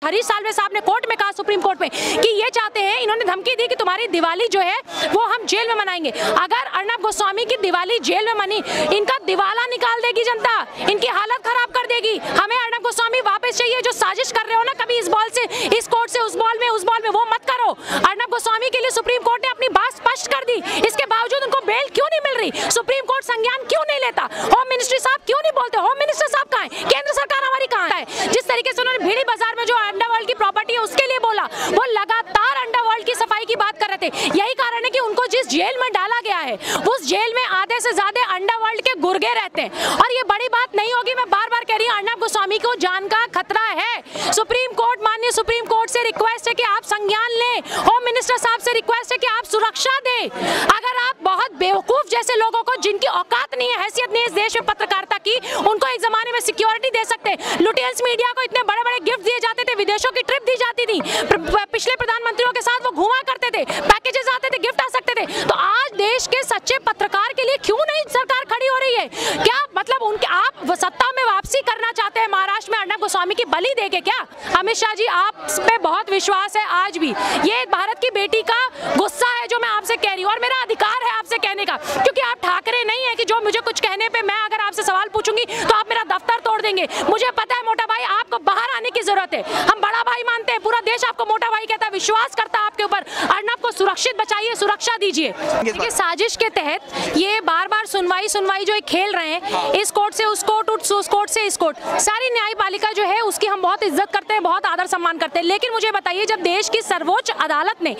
हरीश साल्वे साहब ने कोर्ट में कहा, सुप्रीम कोर्ट में, कि ये चाहते हैं, इन्होंने धमकी दी कि तुम्हारी दिवाली जो है वो हम जेल में मनाएंगे। अगर अर्नब गोस्वामी की दिवाली जेल में मनी, इनका दिवाला निकाल देगी जनता, इनकी हालत खराब कर देगी। हमें अर्नब गोस्वामी वापस चाहिए। जो साजिश कर रहे हो ना कभी इस बॉल से इस कोर्ट से उस बॉल में उस बॉल में, वो मत करो। अर्नब गोस्वामी के लिए सुप्रीम कोर्ट ने अपनी बात स्पष्ट कर दी, इसके बावजूद उनको बेल क्यों नहीं मिल रही? सुप्रीम कोर्ट संज्ञान क्यों नहीं लेता? होम मिनिस्ट्री साहब क्यों नहीं बोलते? होम मिनिस्टर साहब कहाँ है? केंद्र सरकार हमारी कहाँ है? जिस तरीके से उन्होंने भीड़ी बाजार में जो अंडरवर्ल्ड की प्रॉपर्टी है उसके लिए बोला, वो लगातार अंडरवर्ल्ड की सफाई की बात कर रहे थे। यही कारण है कि उनको जिस जेल में डाला गया है उस जेल में आधे से ज्यादा अंडरवर्ल्ड के गुर्गे रहते हैं। और ये बड़ी बात नहीं होगी, मैं बार बार कह रही हूँ, अर्नब गोस्वामी को जान का खतरा है। सुप्रीम कोर्ट, माननीय सुप्रीम कोर्ट से रिक्वेस्ट है कि आप संज्ञान लें। होम मिनिस्टर साहब से रिक्वेस्ट है कि आप सुरक्षा दें। अगर आप बहुत बेवकूफ जैसे लोगों को, जिनकी औकात नहीं है, हैसियत नहीं है इस देश में पत्रकारिता की, उनको एक जमाने में सिक्योरिटी दे सकते हैं। लुटियंस मीडिया को इतने बड़े बड़े गिफ्ट दिए जाते थे, विदेशों की ट्रिप दी जाती थी, पिछले प्रधानमंत्रियों के साथ वो घुमा करते थे, पैकेजेस आते थे, गिफ्ट आ सकते थे। तो आज देश के सच्चे पत्रकार के लिए क्यों नहीं सरकार खड़ी हो रही है? क्या मतलब उनके आप सत्ता में वापसी करना चाहते हैं महाराष्ट्र में अर्नब गोस्वामी की बलि देके क्या? अमित शाह जी, आप पे बहुत विश्वास है आज भी। ये भारत की बेटी का गुस्सा है जो मैं आपसे कह रही हूँ, और मेरा अधिकार है आपसे कहने का, क्योंकि आप ठाकरे नहीं है कि जो मुझे कुछ कहने पे मैं अगर आपसे सवाल पूछूंगी तो आप मेरा दफ्तर तोड़ देंगे। मुझे पता है मोटा भाई, आपको बाहर आने की जरूरत है। हम बड़ा भाई मानते हैं, पूरा देश आपको मोटा भाई कहता है, विश्वास करता है आपके ऊपर। अर्नब को सुरक्षित बचाइए, सुरक्षा दीजिए। देखिए, साजिश के तहत ये बार बार सुनवाई जो खेल रहे हैं, इस कोर्ट से उस कोर्ट, उस कोर्ट से इस कोर्ट, सारी न्यायपालिका जो है उसकी हम बहुत इज्जत करते हैं, बहुत आदर सम्मान करते हैं। लेकिन मुझे बताइए, जब देश की सर्वोच्च अदालत ने,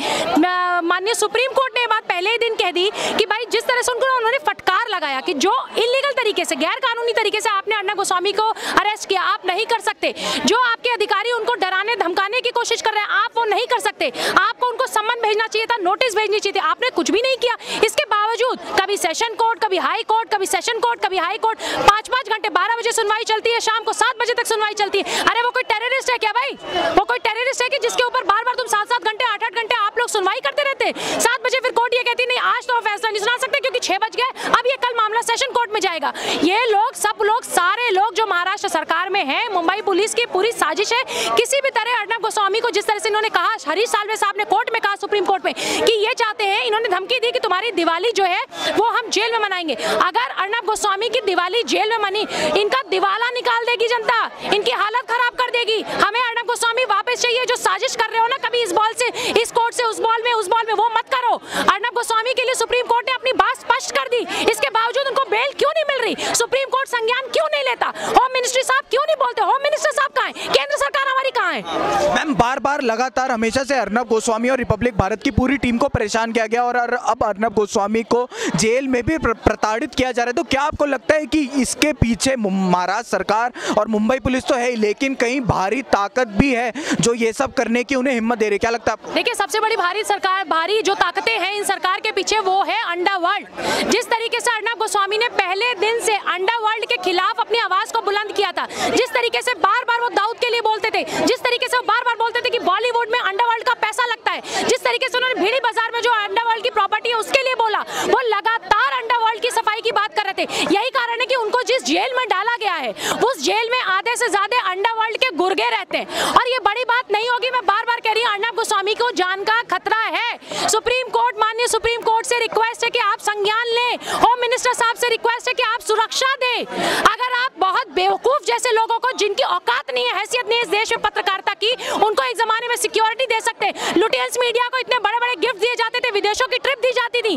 माननीय सुप्रीम कोर्ट ने बात पहले ही दिन कह दी कि भाई जिस तरह से उन्होंने फटकार लगाया कि जो इलीगल तरीके से, गैर कानूनी तरीके से आपने अर्नब गोस्वामी को अरेस्ट किया, आप नहीं कर सकते। जो आपके अधिकारी उनको डराने धमकाने की कोशिश कर रहे हैं, आप वो नहीं कर सकते। आपको उनको सम्मन भेजना चाहिए था, नोटिस भेजनी चाहिए थी, आपने कुछ भी नहीं किया। इसके बावजूद कभी सेशन कोर्ट, कभी हाई कोर्ट, कभी सेशन कोर्ट, कभी हाई कोर्ट, 5-5 घंटे, 12 बजे सुनवाई चलती है, शाम को 7 बजे तक सुनवाई चलती है। अरे वो कोई टेररिस्ट है क्या भाई? वो कोई टेररिस्ट है कि जिसके ऊपर बार बार तुम 7-7 घंटे, 8-8 घंटे आप लोग सुनवाई करते रहते? 7 बजे फिर कोर्ट ये कहती नहीं, आज तो फैसला नहीं सुना सकते क्योंकि 6 बज गए, अब ये कल मामला सेशन कोर्ट में जाएगा। ये लोग, सब लोग, सारे लोग जो महाराष्ट्र सरकार में हैं, मुंबई पुलिस की पूरी साजिश है। किसी भी तरह अर्नब गोस्वामी को, जिस तरह से इन्होंने कहा, हरीश साल्वे साहब ने कोर्ट में कहा, सुप्रीम कोर्ट में, कि ये चाहते हैं, इन्होंने धमकी दी कि तुम्हारी दिवाली जो है वो हम जेल में मनाएंगे। अगर अर्नब गोस्वामी की दिवाली जेल में मनी, इनका दिवाला निकाल देगी जनता, इनकी हालत खराब कर देगी। हमें अर्नब गोस्वामी वापस चाहिए। जो साजिश कर रहे हो ना कभी इस बॉल से इस कोर्ट से उस बॉल में वो मत करो। अर्नब गोस्वामी के लिए सुप्रीम कोर्ट ने अपनी बात स्पष्ट कर दी, इसके बावजूद उनको बेल क्यों नहीं मिल रही? सुप्रीम कोर्ट संज्ञान क्यों नहीं लेता? होम मिनिस्ट्री साहब क्यों नहीं बोलते? होम मिनिस्टर साहब कहाँ है? केंद्र सरकार हमारी कहाँ है? मैम, बार बार लगातार हमेशा से अर्नब गोस्वामी और रिपब्लिक भारत की पूरी टीम को परेशान किया गया, और अब अर्नब गोस्वामी को जेल में भी प्रताड़ित किया जा रहा है। तो क्या आपको लगता है कि इसके पीछे महाराष्ट्र सरकार और मुंबई पुलिस तो है, लेकिन कहीं भारी ताकत भी है जो ये सब करने की उन्हें हिम्मत दे रही है? क्या लगता है आपको? देखिए, सबसे बड़ी भारी जो ताकतें हैं इन सरकार के पीछे, वो है अंडरवर्ल्ड। जिस तरीके से अर्नब गोस्वामी ने पहले दिन से अंडरवर्ल्ड के खिलाफ अपनी आवाज को बुलंद किया था, जिस तरीके से बार बार वो दाऊद के लिए बोलते थे, जिस तरीके से वो बार बार बोलते थे कि बॉलीवुड में अंडरवर्ल्ड का पैसा लगता है, जिस तरीके से उन्होंने भीड़ी बाजार में जो अंडरवर्ल्ड की प्रॉपर्टी है उसके लिए बोला, वो लगातार अंडरवर्ल्ड की सफाई की बात कर रहे थे। यही कारण है कि उनको जिस जेल में डाला गया है उस जेल में आधे से ज्यादा अंडरवर्ल्ड के गुर्गे रहते हैं। और ये बड़ी बात नहीं होगी, मैं बार बार कह रही हूँ, अर्नब गोस्वामी को जान का खतरा है। सुप्रीम कोर्ट, माननीय सुप्रीम कोर्ट से रिक्वेस्ट है कि आप संज्ञान लें। होम मिनिस्टर साहब से रिक्वेस्ट है कि आप सुरक्षा दें। अगर आप बहुत बेवकूफ जैसे लोगों को, जिनकी औकात नहीं है, हैसियत नहीं है इस देश में पत्रकारिता की, उनको एक जमाने में सिक्योरिटी दे सकते हैं। लुटियंस मीडिया को इतने बड़े बड़े गिफ्ट दिए जाते थे, विदेशों की ट्रिप दी जाती थी,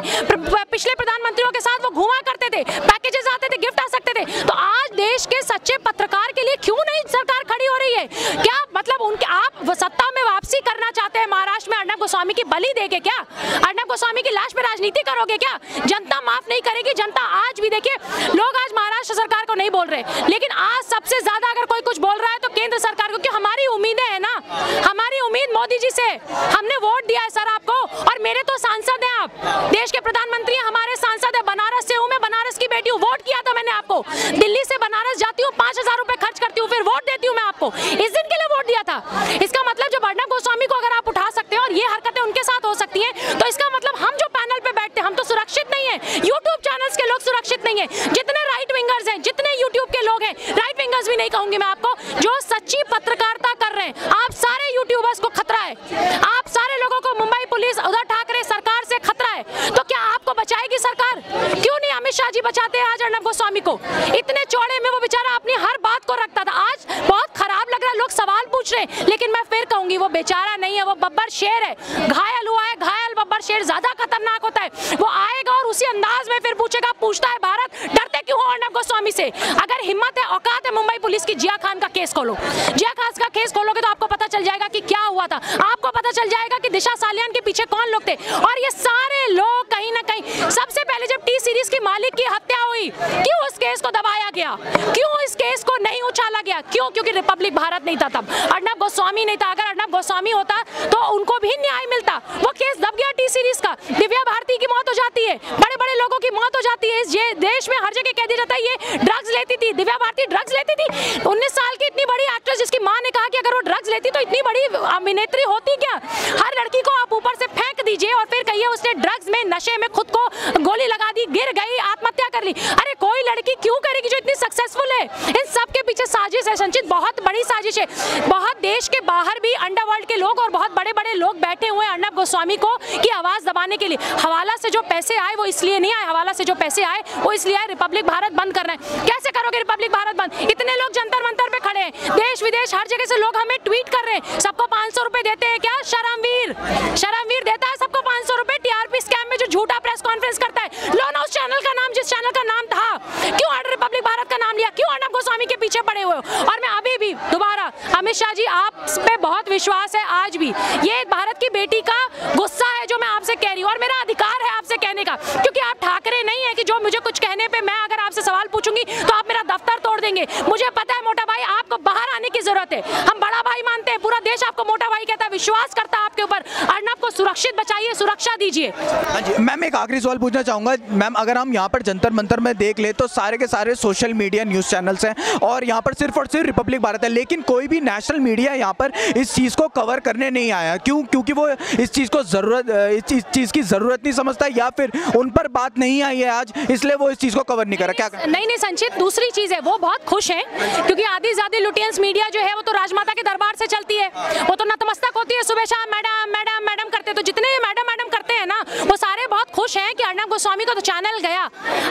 पिछले प्रधानमंत्रियों के साथ वो घुमा करते थे, पैकेजेस आते थे, गिफ्ट आ सकते थे। तो आज देश के सच्चे पत्रकार के लिए क्यों नहीं सरकार खड़ी हो रही है? क्या मतलब उनके, आप सत्ता में वापसी करना चाहते हैं महाराष्ट्र में अर्नब गोस्वामी की बलि देके क्या? अर्नब गोस्वामी की लाश पे राजनीति करोगे क्या? जनता माफ नहीं करेगी। जनता आज भी, देखिए, लोग आज महाराष्ट्र सरकार को नहीं बोल रहे, लेकिन आज सबसे ज्यादा अगर कोई कुछ बोल रहा है तो केंद्र सरकार को, क्योंकि हमारी उम्मीदें हैं ना, हमारी उम्मीद मोदी जी से। हमने वोट दिया है सर आपको, और मेरे तो सांसद हैं आप, देश के प्रधानमंत्री हमारे सांसद है। बनारस से हूँ मैं, बनारस की बेटी हूँ, वोट किया था मैंने आपको। दिल्ली से बनारस जाती हूँ, 5000 रुपए खर्च करती हूँ, फिर वोट देती हूँ मैं आपको। इस दिन के लिए वोट दिया था। इसका मतलब जब अर्नब गोस्वामी को अगर आप उठा सकते हैं और ये हरकतें उनके साथ हो सकती हैं, तो इसका मतलब हम जो पैनल पे बैठते हैं हम तो सुरक्षित नहीं है। यूट्यूब चैनल्स के लोग सुरक्षित नहीं है। जितने राइट विंगर्स हैं, जितने यूट्यूब के लोग हैं, राइट विंगर्स भी नहीं कहूंगी मैं आपको, जो सच्ची पत्रकारिता कर रहे हैं, आप सारे यूट्यूबर्स को खतरा है, आप सारे लोगों को मुंबई पुलिस, उद्धव ठाकरे सरकार से खतरा है, तो क्या आपको बचाएगी सरकार? क्यों नहीं अमित शाह जी बचाते हैं आज अर्नब गोस्वामी को? इतने चौड़े में वो बेचारा अपनी हर बात को रखता था। आज बहुत खराब लग रहा है, लोग सवाल पूछ रहे हैं, लेकिन मैं फिर कहूंगी वो बेचारा नहीं है, वो बब्बर शेर है, घायल हुआ है। घायल बब्बर शेर ज्यादा खतरनाक होता है। वो आएगा और उसी अंदाज में फिर पूछेगा, पूछता है भारत डरते क्यों हो अर्नब गोस्वामी से? अगर हिम्मत है, औकात है मुंबई पुलिस की, जिया खान का केस खोलो। जिया खान का केस खोलोगे तो आपको पता चल जाएगा कि क्या हुआ था, आपको पता चल जाएगा कि दिशा सालियान के पीछे कौन लोग थे। और ये सारे लोग कहीं ना कहीं, सबसे पहले जब टी सीरीज की मालिक की हत्या हुई, क्यों उस केस को दबाया गया? क्यों इस केस को नहीं उछाला गया? क्यों? क्योंकि रिपब्लिक भारत नहीं था तब, अर्नब गोस्वामी नहीं था। अगर अर्नब गोस्वामी होता तो उनको भी न्याय मिलता। वो केस दब गया टी सीरीज का, दिव्या भारती की मौत हो जाती है, बड़े बड़े लोगों की मौत हो जाती है। इस देश में हर जगह कह दिया जाता है ये ड्रग्स लेती थी, दिव्या भारती ड्रग्स लेती थी। 19 साल की इतनी बड़ी एक्ट्रेस जिसकी मां ने कहा कि अगर वो ड्रग्स लेती तो इतनी बड़ी अभिनेत्री होती क्या? हर लड़की को आप ऊपर से फेंक दीजिए और फिर कहिए उसने ड्रग्स में, नशे में खुद को गोली लगा दी, गिर गई, आत्महत्या कर ली। अरे कोई लड़की क्यों करेगी जो इतनी सक्सेसफुल है? इन सब के पीछे साजिश है संचित, बहुत बड़ी साजिश है। बहुत देश के बाहर भी अंडरवर्ल्ड के लोग और बहुत बड़े बड़े लोग बैठे हुए हैं अर्नब गोस्वामी को की आवाज दबाने के लिए। हवाला से जो पैसे आए वो इसलिए नहीं आए, हवाला से जो पैसे आए वो इसलिए आए रिपब्लिक भारत बंद करना है। कैसे करोगे रिपब्लिक भारत बंद? इतने लोग जंतर मंतर पे खड़े हैं, देश विदेश हर जगह से लोग हमें ट्वीट कर रहे हैं। सबको 500 रुपए देते हैं क्या? शर्मवीर देता है सबको 500 रुपए टीआरपी स्कैम में जो झूठा प्रेस कॉन्फ्रेंस करता है। लो ना उस चैनल का नाम, जिस चैनल का नाम था, क्यों रिपब्लिक भारत का नाम लिया? क्यों अर्नब गोस्वामी के पीछे पड़े हुए हो? और मैं अभी भी दोबारा, अमित शाह जी आप पे बहुत विश्वास है आज भी, ये भारत की बेटी का गुस्सा है जो मैं आपसे कह रही हूँ, और मेरा अधिकार है आपसे कहने का, क्योंकि आप ठाकरे नहीं है कि जो मुझे कुछ कहने पे मैं अगर आपसे सवाल पूछूंगी तो आप मेरा दफ्तर तोड़ देंगे। मुझे पता है मोटा भाई, आपको बाहर आने की जरूरत है। हम बड़ा भाई मानते हैं, पूरा देश आपको मोटा भाई कहता है, विश्वास करता है आपके ऊपर। अर्नब को सुरक्षित बचाइए, सुरक्षा दीजिए। हाँ जी मैम, एक आखिरी सवाल पूछना चाहूँगा मैम, अगर हम यहाँ पर जंतर मंतर में देख ले तो सारे के सारे सोशल मीडिया न्यूज़ चैनल्स हैं और यहाँ पर सिर्फ और सिर्फ रिपब्लिक भारत है, लेकिन कोई भी नेशनल मीडिया यहाँ पर इस चीज़ को कवर करने नहीं आया। क्यों? क्योंकि वो इस चीज़ को इस चीज़ की ज़रूरत नहीं समझता, या फिर उन पर बात नहीं आई है आज, इसलिए वो इस चीज़ को कवर नहीं करा। क्या नहीं संचित, दूसरी चीज़ है, वो बहुत खुश हैं क्योंकि आधी ज़्यादा लुटियंस मीडिया जो है वो तो राजमाता के दरबार से चलती है, वो तो नतमस्तक होती है, सुबह शाम मैडम मैडम मैडम करते, तो जितने मैडम मैडम करते हैं ना वो सारे बहुत खुश हैं कि अर्नब गोस्वामी को तो चैनल गया,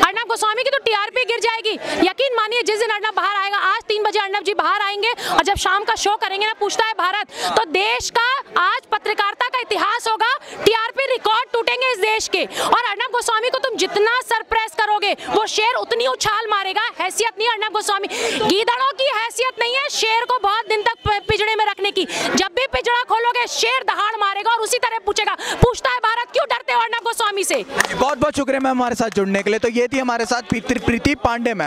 अर्नब गोस्वामी की तो टीआरपी गिर जाएगी। यकीन मानिए जिस दिन अर्नब बाहर आएगा, आज 3 बजे अर्नब जी बाहर आएंगे और जब शाम का शो करेंगे ना, पूछता है भारत, तो देश का आज पत्रकारिता का इतिहास होगा, टीआरपी रिकॉर्ड टूटेंगे इस देश के। और अर्नब गोस्वामी को तुम जितना सरप्रेस करोगे वो शेर उतनी उछाल मारेगा। हैसियत नहीं अर्नब गोस्वामी, गीदड़ों की हैसियत नहीं है शेर को बहुत दिन तक पिंजड़े में रखने की। जब भी पिंजड़ा खोलोगे शेर दहाड़ मारेगा और उसी तरह पूछता है भारत क्यों डरते हो अर्नब गोस्वामी से। बहुत बहुत शुक्रिया मैम हमारे साथ जुड़ने के लिए। तो ये थी हमारे साथ प्रीति पांडे मैम।